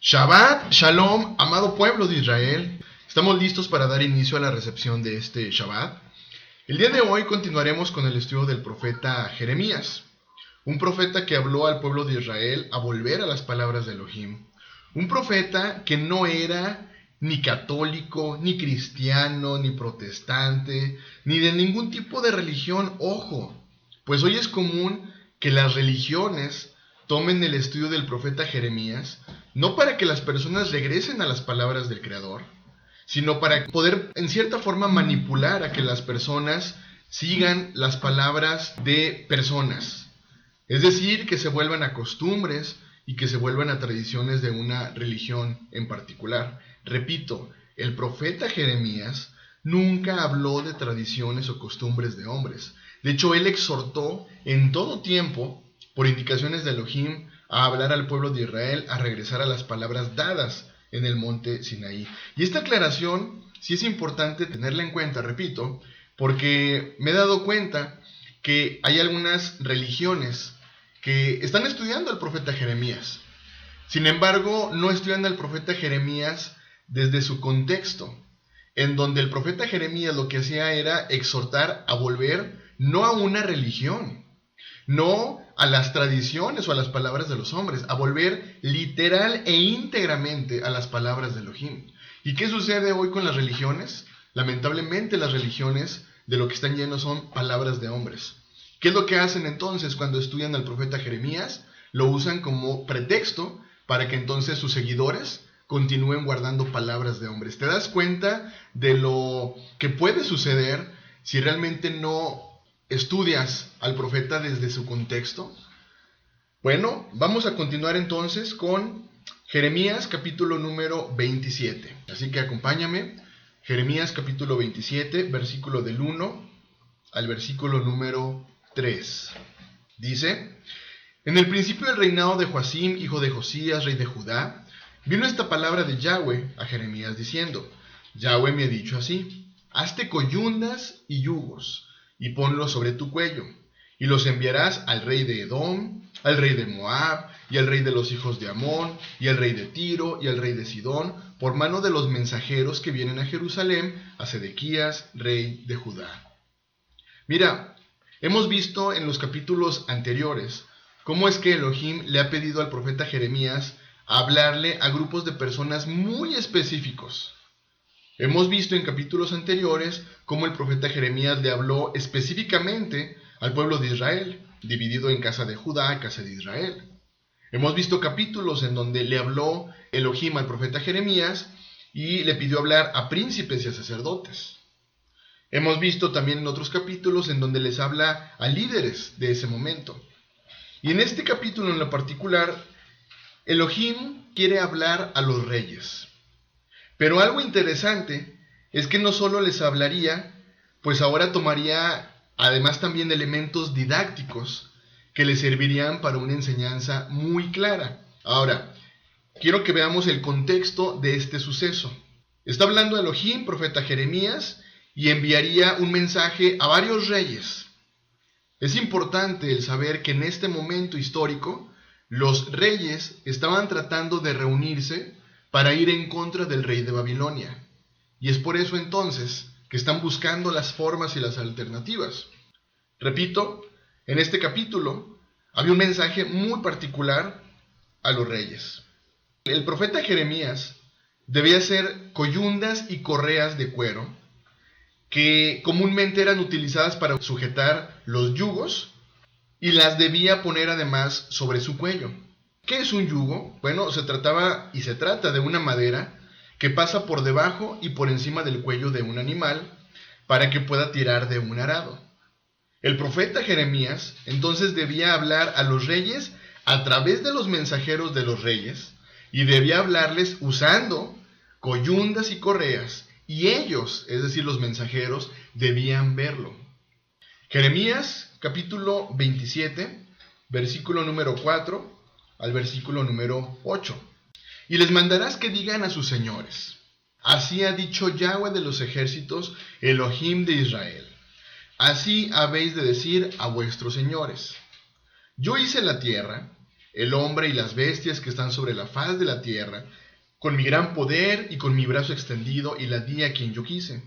Shabbat Shalom, amado pueblo de Israel. Estamos listos para dar inicio a la recepción de este Shabbat. El día de hoy continuaremos con el estudio del profeta Jeremías, un profeta que habló al pueblo de Israel a volver a las palabras de Elohim. Un profeta que no era ni católico, ni cristiano, ni protestante, ni de ningún tipo de religión. Ojo, pues hoy es común que las religiones tomen el estudio del profeta Jeremías, no para que las personas regresen a las palabras del Creador, sino para poder en cierta forma manipular a que las personas sigan las palabras de personas. Es decir, que se vuelvan a costumbres y que se vuelvan a tradiciones de una religión en particular. Repito, el profeta Jeremías nunca habló de tradiciones o costumbres de hombres. De hecho, él exhortó en todo tiempo, por indicaciones de Elohim, a hablar al pueblo de Israel a regresar a las palabras dadas en el monte Sinaí. Y esta aclaración sí es importante tenerla en cuenta, repito, porque me he dado cuenta que hay algunas religiones que están estudiando al profeta Jeremías. Sin embargo, no estudian al profeta Jeremías desde su contexto, en donde el profeta Jeremías lo que hacía era exhortar a volver no a una religión, no a las tradiciones o a las palabras de los hombres, a volver literal e íntegramente a las palabras de Elohim. ¿Y qué sucede hoy con las religiones? Lamentablemente las religiones de lo que están llenos son palabras de hombres. ¿Qué es lo que hacen entonces cuando estudian al profeta Jeremías? Lo usan como pretexto para que entonces sus seguidores continúen guardando palabras de hombres. ¿Te das cuenta de lo que puede suceder si realmente no estudias al profeta desde su contexto? Bueno, vamos a continuar entonces con Jeremías capítulo número 27. Así que acompáñame. Jeremías capítulo 27, versículo del 1 al versículo número 3. Dice: En el principio del reinado de Joacim, hijo de Josías, rey de Judá, vino esta palabra de Yahweh a Jeremías diciendo: Yahweh me ha dicho así: hazte coyundas y yugos, y ponlos sobre tu cuello, y los enviarás al rey de Edom, al rey de Moab, y al rey de los hijos de Amón, y al rey de Tiro, y al rey de Sidón, por mano de los mensajeros que vienen a Jerusalén, a Sedequías, rey de Judá. Mira, hemos visto en los capítulos anteriores cómo es que Elohim le ha pedido al profeta Jeremías hablarle a grupos de personas muy específicos. Hemos visto en capítulos anteriores cómo el profeta Jeremías le habló específicamente al pueblo de Israel, dividido en casa de Judá y casa de Israel. Hemos visto capítulos en donde le habló Elohim al profeta Jeremías y le pidió hablar a príncipes y a sacerdotes. Hemos visto también en otros capítulos en donde les habla a líderes de ese momento. Y en este capítulo en lo particular, Elohim quiere hablar a los reyes. Pero algo interesante es que no solo les hablaría, pues ahora tomaría además también elementos didácticos que les servirían para una enseñanza muy clara. Ahora, quiero que veamos el contexto de este suceso. Está hablando Elohim, profeta Jeremías, y enviaría un mensaje a varios reyes. Es importante el saber que en este momento histórico, los reyes estaban tratando de reunirse para ir en contra del rey de Babilonia. Y es por eso entonces que están buscando las formas y las alternativas. Repito, en este capítulo había un mensaje muy particular a los reyes. El profeta Jeremías debía hacer coyundas y correas de cuero que comúnmente eran utilizadas para sujetar los yugos y las debía poner además sobre su cuello. ¿Qué es un yugo? Bueno, se trata de una madera que pasa por debajo y por encima del cuello de un animal para que pueda tirar de un arado. El profeta Jeremías entonces debía hablar a los reyes a través de los mensajeros de los reyes y debía hablarles usando coyundas y correas, y ellos, es decir, los mensajeros, debían verlo. Jeremías capítulo 27, versículo número 4 al versículo número 8. Y les mandarás que digan a sus señores: así ha dicho Yahweh de los ejércitos, Elohim de Israel. Así habéis de decir a vuestros señores: yo hice la tierra, el hombre y las bestias que están sobre la faz de la tierra, con mi gran poder y con mi brazo extendido, y la di a quien yo quise.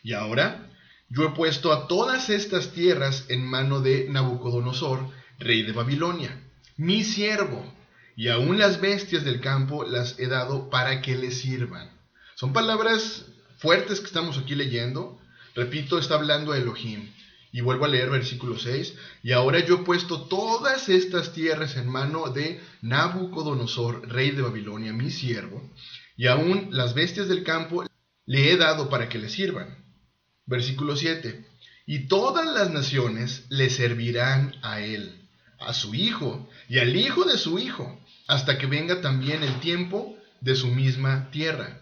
Y ahora yo he puesto a todas estas tierras en mano de Nabucodonosor, rey de Babilonia, mi siervo, y aún las bestias del campo las he dado para que le sirvan. Son palabras fuertes que estamos aquí leyendo. Repito, está hablando Elohim. Y vuelvo a leer versículo 6. Y ahora yo he puesto todas estas tierras en mano de Nabucodonosor, rey de Babilonia, mi siervo, y aún las bestias del campo le he dado para que le sirvan. Versículo 7. Y todas las naciones le servirán a él, a su hijo y al hijo de su hijo, hasta que venga también el tiempo de su misma tierra.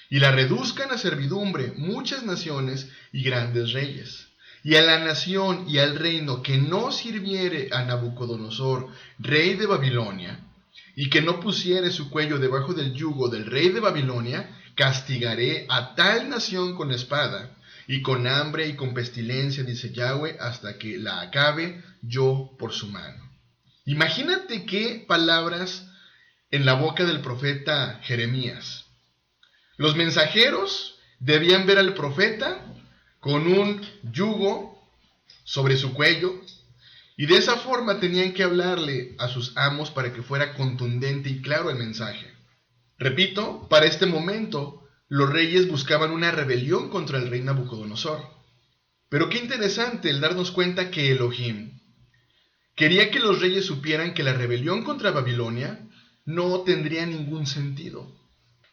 Y la reduzcan a servidumbre muchas naciones y grandes reyes. Y a la nación y al reino que no sirviere a Nabucodonosor, rey de Babilonia, y que no pusiere su cuello debajo del yugo del rey de Babilonia, castigaré a tal nación con espada, y con hambre y con pestilencia, dice Yahweh, hasta que la acabe yo por su mano. Imagínate qué palabras en la boca del profeta Jeremías. Los mensajeros debían ver al profeta con un yugo sobre su cuello, y de esa forma tenían que hablarle a sus amos para que fuera contundente y claro el mensaje. Repito, para este momento los reyes buscaban una rebelión contra el rey Nabucodonosor. Pero qué interesante el darnos cuenta que Elohim quería que los reyes supieran que la rebelión contra Babilonia no tendría ningún sentido.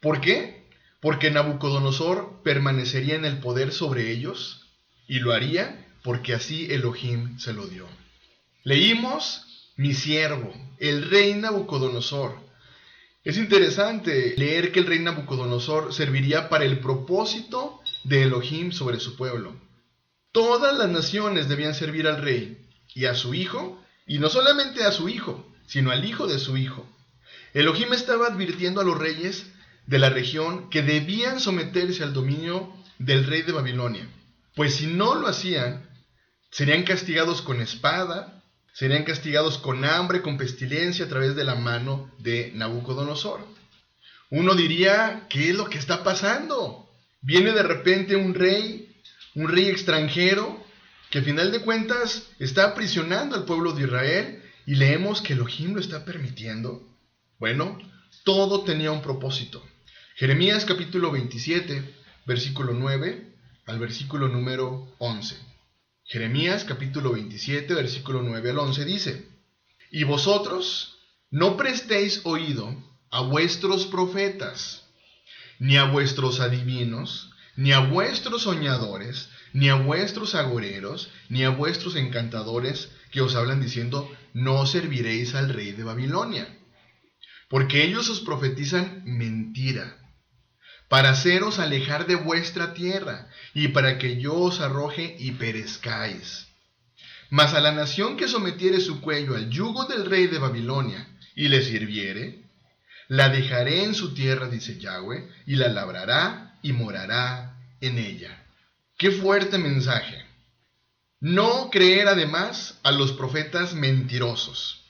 ¿Por qué? Porque Nabucodonosor permanecería en el poder sobre ellos, y lo haría porque así Elohim se lo dio. Leímos, mi siervo, el rey Nabucodonosor. Es interesante leer que el rey Nabucodonosor serviría para el propósito de Elohim sobre su pueblo. Todas las naciones debían servir al rey y a su hijo, y no solamente a su hijo, sino al hijo de su hijo. Elohim estaba advirtiendo a los reyes de la región que debían someterse al dominio del rey de Babilonia, pues si no lo hacían, serían castigados con espada, serían castigados con hambre, con pestilencia a través de la mano de Nabucodonosor. Uno diría, ¿qué es lo que está pasando? Viene de repente un rey extranjero, que al final de cuentas está aprisionando al pueblo de Israel, y leemos que Elohim lo está permitiendo. Bueno, todo tenía un propósito. Jeremías capítulo 27, versículo 9 al versículo número 11. Jeremías capítulo 27, versículo 9 al 11 dice: Y vosotros no prestéis oído a vuestros profetas, ni a vuestros adivinos, ni a vuestros soñadores, ni a vuestros agoreros, ni a vuestros encantadores, que os hablan diciendo, no serviréis al rey de Babilonia. Porque ellos os profetizan mentira, para haceros alejar de vuestra tierra, y para que yo os arroje y perezcáis. Mas a la nación que sometiere su cuello al yugo del rey de Babilonia, y le sirviere, la dejaré en su tierra, dice Yahweh, y la labrará y morará en ella. ¡Qué fuerte mensaje! No creer además a los profetas mentirosos.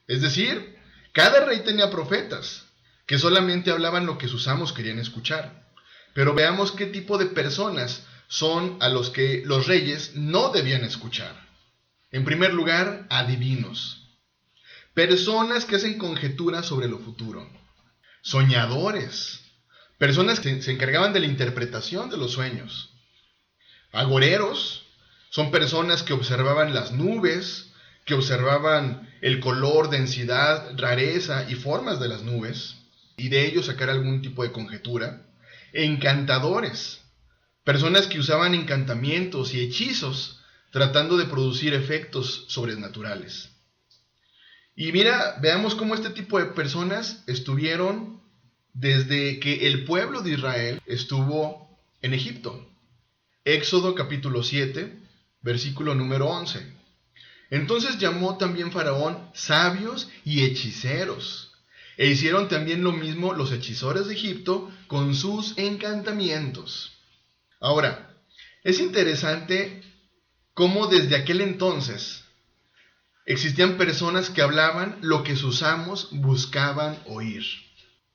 Es decir, cada rey tenía profetas que solamente hablaban lo que sus amos querían escuchar. Pero veamos qué tipo de personas son a los que los reyes no debían escuchar. En primer lugar, adivinos. Personas que hacen conjeturas sobre lo futuro. Soñadores. Personas que se encargaban de la interpretación de los sueños. Agoreros. Son personas que observaban las nubes, que observaban el color, densidad, rareza y formas de las nubes, y de ello sacar algún tipo de conjetura. Encantadores. Personas que usaban encantamientos y hechizos tratando de producir efectos sobrenaturales. Y mira, veamos cómo este tipo de personas estuvieron desde que el pueblo de Israel estuvo en Egipto. Éxodo capítulo 7, versículo número 11. Entonces llamó también Faraón sabios y hechiceros, e hicieron también lo mismo los hechizores de Egipto con sus encantamientos. Ahora, es interesante cómo desde aquel entonces existían personas que hablaban lo que sus amos buscaban oír.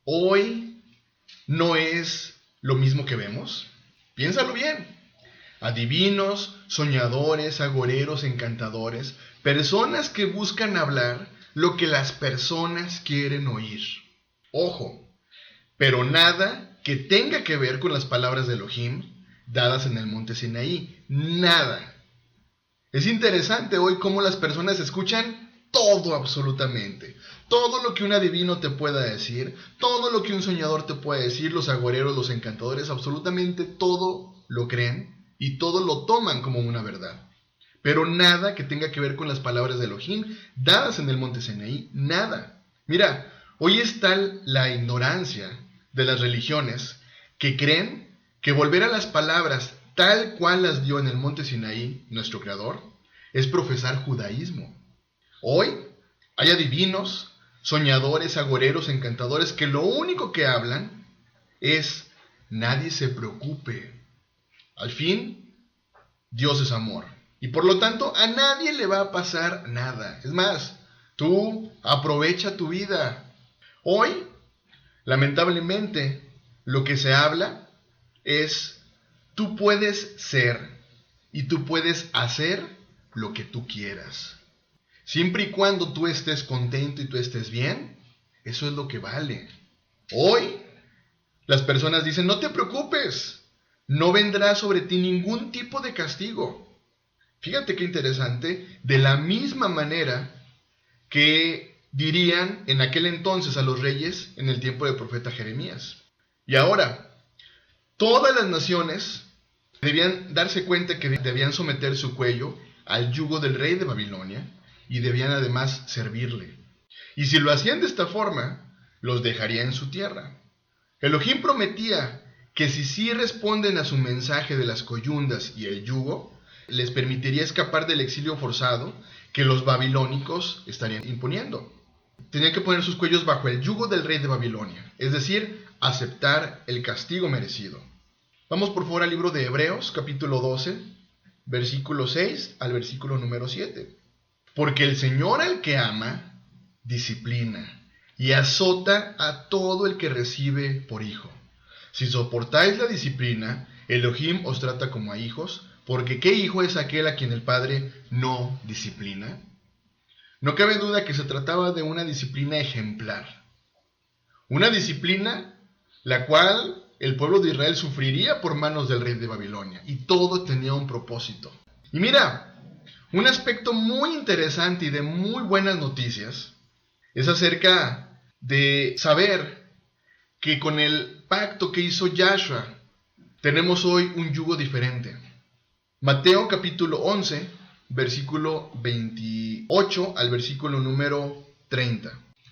Hoy no es lo mismo que vemos. Piénsalo bien. Adivinos, soñadores, agoreros, encantadores, personas que buscan hablar lo que las personas quieren oír. Ojo, pero nada que tenga que ver con las palabras de Elohim dadas en el monte Sinaí. Nada. Es interesante hoy cómo las personas escuchan todo absolutamente. Todo lo que un adivino te pueda decir, todo lo que un soñador te puede decir, los agoreros, los encantadores, absolutamente todo lo creen y todo lo toman como una verdad. Pero nada que tenga que ver con las palabras de Elohim dadas en el monte Sinaí, nada. Mira, hoy está la ignorancia de las religiones que creen que volver a las palabras tal cual las dio en el monte Sinaí nuestro Creador es profesar judaísmo. Hoy hay adivinos, soñadores, agoreros, encantadores que lo único que hablan es nadie se preocupe. Al fin, Dios es amor. Y por lo tanto, a nadie le va a pasar nada. Es más, tú aprovecha tu vida. Hoy, lamentablemente, lo que se habla es tú puedes ser y tú puedes hacer lo que tú quieras. Siempre y cuando tú estés contento y tú estés bien, eso es lo que vale. Hoy, las personas dicen, no te preocupes, no vendrá sobre ti ningún tipo de castigo. Fíjate qué interesante, de la misma manera que dirían en aquel entonces a los reyes en el tiempo del profeta Jeremías. Y ahora, todas las naciones debían darse cuenta que debían someter su cuello al yugo del rey de Babilonia y debían además servirle. Y si lo hacían de esta forma, los dejaría en su tierra. Elohim prometía que si sí responden a su mensaje de las coyundas y el yugo, les permitiría escapar del exilio forzado que los babilónicos estarían imponiendo. Tenían que poner sus cuellos bajo el yugo del rey de Babilonia, es decir, aceptar el castigo merecido. Vamos por favor al libro de Hebreos, capítulo 12, versículo 6 al versículo número 7. Porque el Señor al que ama, disciplina y azota a todo el que recibe por hijo. Si soportáis la disciplina, Elohim os trata como a hijos, porque ¿qué hijo es aquel a quien el Padre no disciplina? No cabe duda que se trataba de una disciplina ejemplar. Una disciplina la cual el pueblo de Israel sufriría por manos del rey de Babilonia. Y todo tenía un propósito. Y mira, un aspecto muy interesante y de muy buenas noticias es acerca de saber que con el pacto que hizo Yahshua tenemos hoy un yugo diferente. Mateo capítulo 11, versículo 28 al versículo número 30.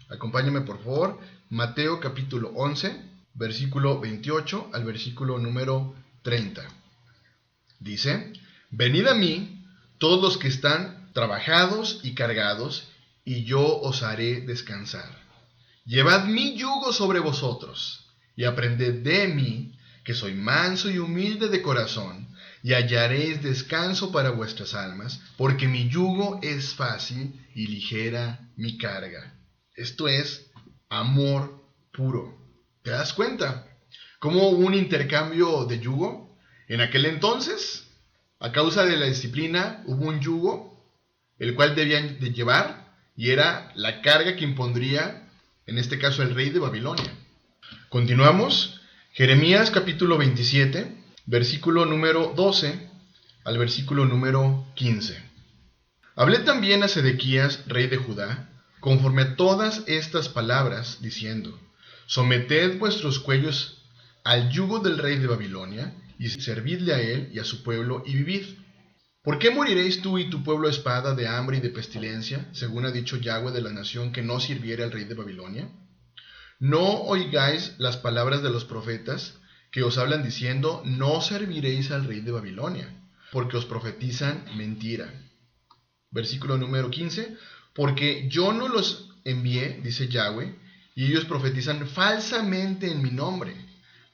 Acompáñame por favor. Mateo capítulo 11, versículo 28 al versículo número 30. Dice, venid a mí todos los que están trabajados y cargados, y yo os haré descansar. Llevad mi yugo sobre vosotros, y aprended de mí, que soy manso y humilde de corazón, y hallaréis descanso para vuestras almas, porque mi yugo es fácil y ligera mi carga. Esto es amor puro. ¿Te das cuenta? ¿Cómo hubo un intercambio de yugo? En aquel entonces, a causa de la disciplina, hubo un yugo, el cual debían de llevar, y era la carga que impondría, en este caso, el rey de Babilonia. Continuamos. Jeremías capítulo 27, versículo número 12 al versículo número 15. Hablé también a Sedequías, rey de Judá, conforme a todas estas palabras, diciendo, someted vuestros cuellos al yugo del rey de Babilonia, y servidle a él y a su pueblo, y vivid. ¿Por qué moriréis tú y tu pueblo a espada, de hambre y de pestilencia, según ha dicho Yahweh de la nación que no sirviere al rey de Babilonia? No oigáis las palabras de los profetas que os hablan diciendo, no serviréis al rey de Babilonia, porque os profetizan mentira. Versículo número 15, porque yo no los envié, dice Yahweh, y ellos profetizan falsamente en mi nombre,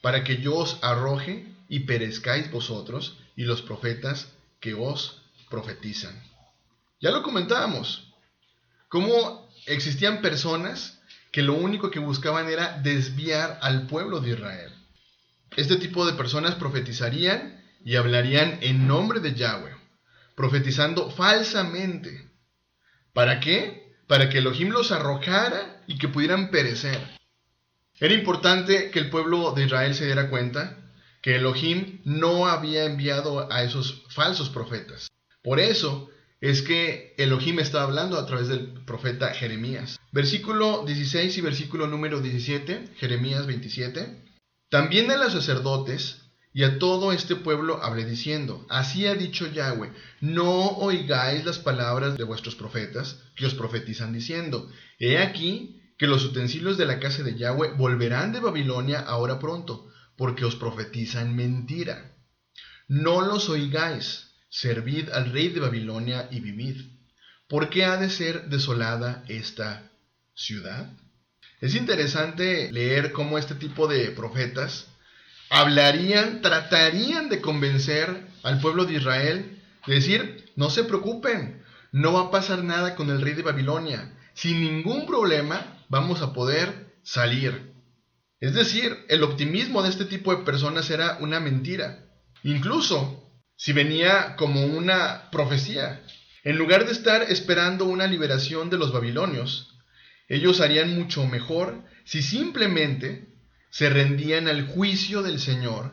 para que yo os arroje y perezcáis vosotros y los profetas que os profetizan. Ya lo comentábamos. cómo existían personas que lo único que buscaban era desviar al pueblo de Israel. Este tipo de personas profetizarían y hablarían en nombre de Yahweh, profetizando falsamente. ¿Para qué? Para que Elohim los arrojara y que pudieran perecer. Era importante que el pueblo de Israel se diera cuenta que Elohim no había enviado a esos falsos profetas. Por eso es que Elohim está hablando a través del profeta Jeremías. Versículo 16 y versículo número 17, Jeremías 27. También a los sacerdotes y a todo este pueblo hablé diciendo: así ha dicho Yahweh, no oigáis las palabras de vuestros profetas que os profetizan diciendo: he aquí que los utensilios de la casa de Yahweh volverán de Babilonia ahora pronto, porque os profetizan mentira. No los oigáis, servid al rey de Babilonia y vivid. ¿Por qué ha de ser desolada esta ciudad? Es interesante leer cómo este tipo de profetas tratarían de convencer al pueblo de Israel, de decir: no se preocupen, no va a pasar nada con el rey de Babilonia, sin ningún problema vamos a poder salir. Es decir, el optimismo de este tipo de personas era una mentira. Incluso si venía como una profecía, en lugar de estar esperando una liberación de los babilonios, ellos harían mucho mejor si simplemente se rendían al juicio del Señor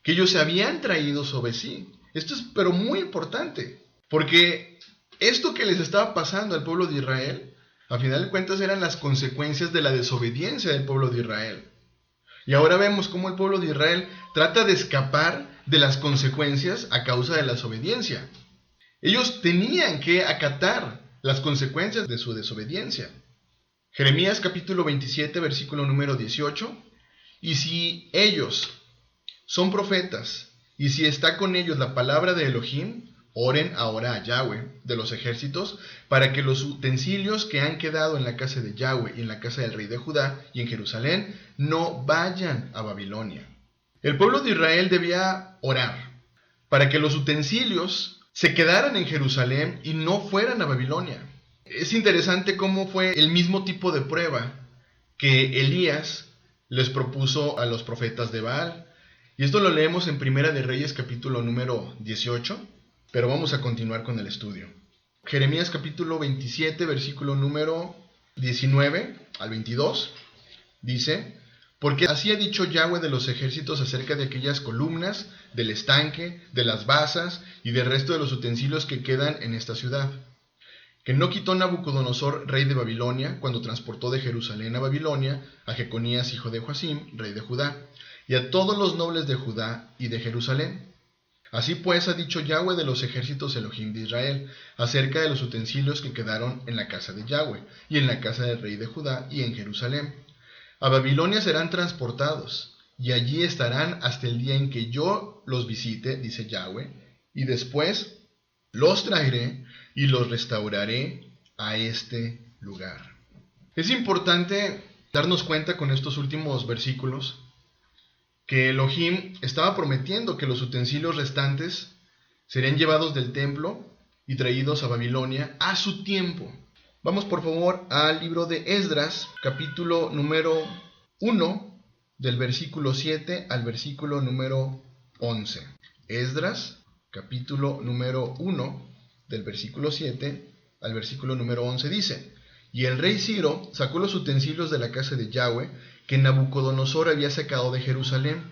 que ellos se habían traído sobre sí. Esto es pero muy importante, porque esto que les estaba pasando al pueblo de Israel, a final de cuentas, eran las consecuencias de la desobediencia del pueblo de Israel. Y ahora vemos cómo el pueblo de Israel trata de escapar de las consecuencias a causa de la desobediencia. Ellos tenían que acatar las consecuencias de su desobediencia. Jeremías capítulo 27, versículo número 18. Y si ellos son profetas, y si está con ellos la palabra de Elohim, oren ahora a Yahweh de los ejércitos, para que los utensilios que han quedado en la casa de Yahweh y en la casa del rey de Judá y en Jerusalén no vayan a Babilonia. El pueblo de Israel debía orar para que los utensilios se quedaran en Jerusalén y no fueran a Babilonia. Es interesante cómo fue el mismo tipo de prueba que Elías les propuso a los profetas de Baal. Y esto lo leemos en Primera de Reyes capítulo número 18. Pero vamos a continuar con el estudio. Jeremías capítulo 27, versículo número 19 al 22, dice: porque así ha dicho Yahweh de los ejércitos acerca de aquellas columnas, del estanque, de las basas y del resto de los utensilios que quedan en esta ciudad, que no quitó Nabucodonosor, rey de Babilonia, cuando transportó de Jerusalén a Babilonia a Jeconías, hijo de Joacim, rey de Judá, y a todos los nobles de Judá y de Jerusalén. Así pues ha dicho Yahweh de los ejércitos Elohim de Israel, acerca de los utensilios que quedaron en la casa de Yahweh, y en la casa del rey de Judá, y en Jerusalén. A Babilonia serán transportados, y allí estarán hasta el día en que yo los visite, dice Yahweh, y después los traeré y los restauraré a este lugar. Es importante darnos cuenta con estos últimos versículos que Elohim estaba prometiendo que los utensilios restantes serían llevados del templo y traídos a Babilonia a su tiempo. Vamos por favor al libro de Esdras, capítulo número 1, del versículo 7 al versículo número 11. Esdras, capítulo número 1, del versículo 7 al versículo número 11 dice: y el rey Ciro sacó los utensilios de la casa de Yahweh que Nabucodonosor había sacado de Jerusalén,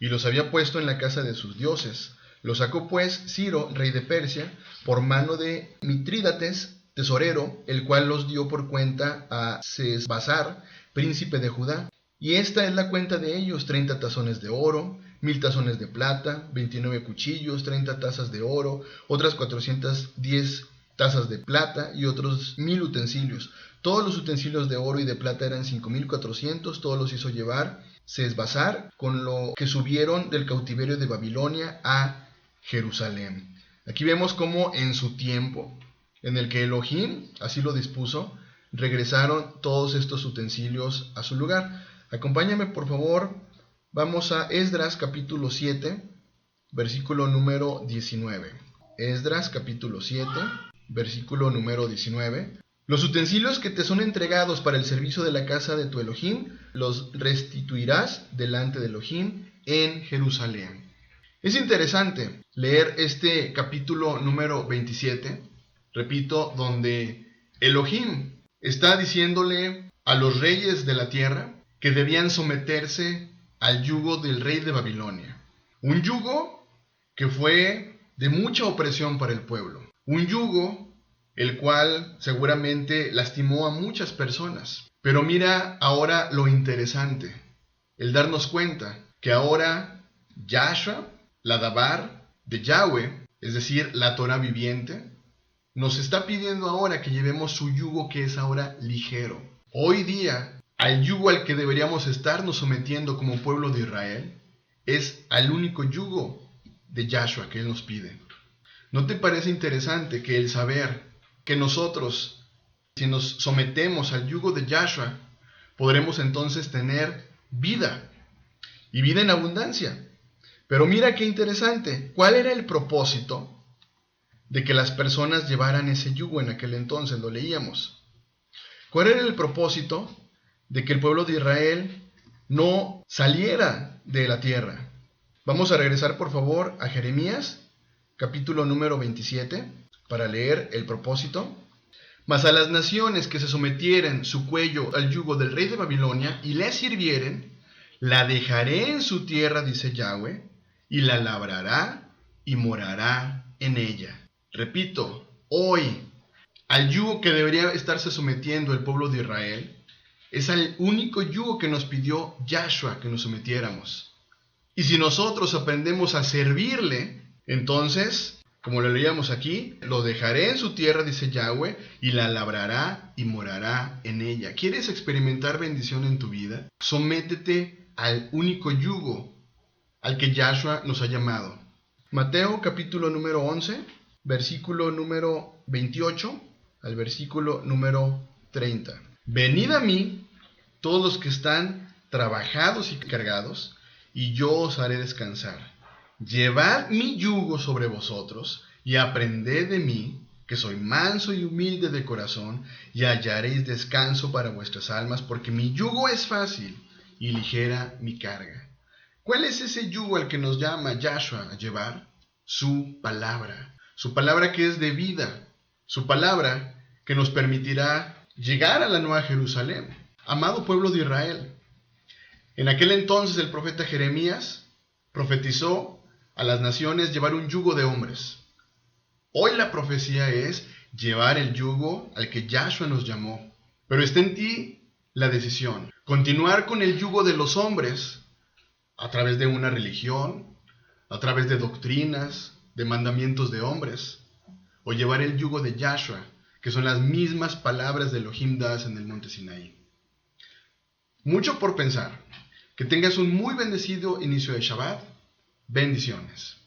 y los había puesto en la casa de sus dioses. Los sacó pues Ciro, rey de Persia, por mano de Mitrídates, tesorero, el cual los dio por cuenta a Sesbazar, príncipe de Judá. Y esta es la cuenta de ellos: 30 tazones de oro, 1000 tazones de plata, 29 cuchillos, 30 tazas de oro, otras 410 tazas de plata y otros 1000 utensilios. Todos los utensilios de oro y de plata eran 5400, todos los hizo llevar Sesbazar con lo que subieron del cautiverio de Babilonia a Jerusalén. Aquí vemos cómo en su tiempo, en el que Elohim así lo dispuso, regresaron todos estos utensilios a su lugar. Acompáñame por favor, vamos a Esdras capítulo 7, versículo número 19. Esdras capítulo 7, versículo número 19. Los utensilios que te son entregados para el servicio de la casa de tu Elohim, los restituirás delante de Elohim en Jerusalén. Es interesante leer este capítulo número 27, repito, donde Elohim está diciéndole a los reyes de la tierra que debían someterse al yugo del rey de Babilonia. Un yugo que fue de mucha opresión para el pueblo. Un yugo el cual seguramente lastimó a muchas personas. Pero mira ahora lo interesante, el darnos cuenta que ahora Yahshua, la Dabar de Yahweh, es decir, la Torah viviente, nos está pidiendo ahora que llevemos su yugo, que es ahora ligero. Hoy día, al yugo al que deberíamos estarnos sometiendo como pueblo de Israel, es al único yugo de Yahshua que Él nos pide. ¿No te parece interesante que el saber que nosotros, si nos sometemos al yugo de Yahshua, podremos entonces tener vida, y vida en abundancia? Pero mira qué interesante, ¿cuál era el propósito de que las personas llevaran ese yugo en aquel entonces? Lo leíamos. ¿Cuál era el propósito de que el pueblo de Israel no saliera de la tierra? Vamos a regresar por favor a Jeremías, capítulo número 27, para leer el propósito. Mas a las naciones que se sometieren su cuello al yugo del rey de Babilonia y le sirvieren, la dejaré en su tierra, dice Yahweh, y la labrará y morará en ella. Repito, hoy, al yugo que debería estarse sometiendo el pueblo de Israel, es al único yugo que nos pidió Yahshua que nos sometiéramos. Y si nosotros aprendemos a servirle, entonces, como lo leíamos aquí, lo dejaré en su tierra, dice Yahweh, y la labrará y morará en ella. ¿Quieres experimentar bendición en tu vida? Sométete al único yugo al que Yahshua nos ha llamado. Mateo capítulo número 11, versículo número 28 al versículo número 30. Venid a mí, todos los que están trabajados y cargados, y yo os haré descansar. Llevad mi yugo sobre vosotros, y aprended de mí, que soy manso y humilde de corazón, y hallaréis descanso para vuestras almas, porque mi yugo es fácil y ligera mi carga. ¿Cuál es ese yugo al que nos llama Yahshua a llevar? Su palabra que es de vida, su palabra que nos permitirá llegar a la Nueva Jerusalén. Amado pueblo de Israel, en aquel entonces el profeta Jeremías profetizó a las naciones llevar un yugo de hombres. Hoy la profecía es llevar el yugo al que Yahshua nos llamó. Pero está en ti la decisión. Continuar con el yugo de los hombres a través de una religión, a través de doctrinas, de mandamientos de hombres, o llevar el yugo de Yahshua, que son las mismas palabras de Elohim dadas en el monte Sinaí. Mucho por pensar. Que tengas un muy bendecido inicio de Shabbat. Bendiciones.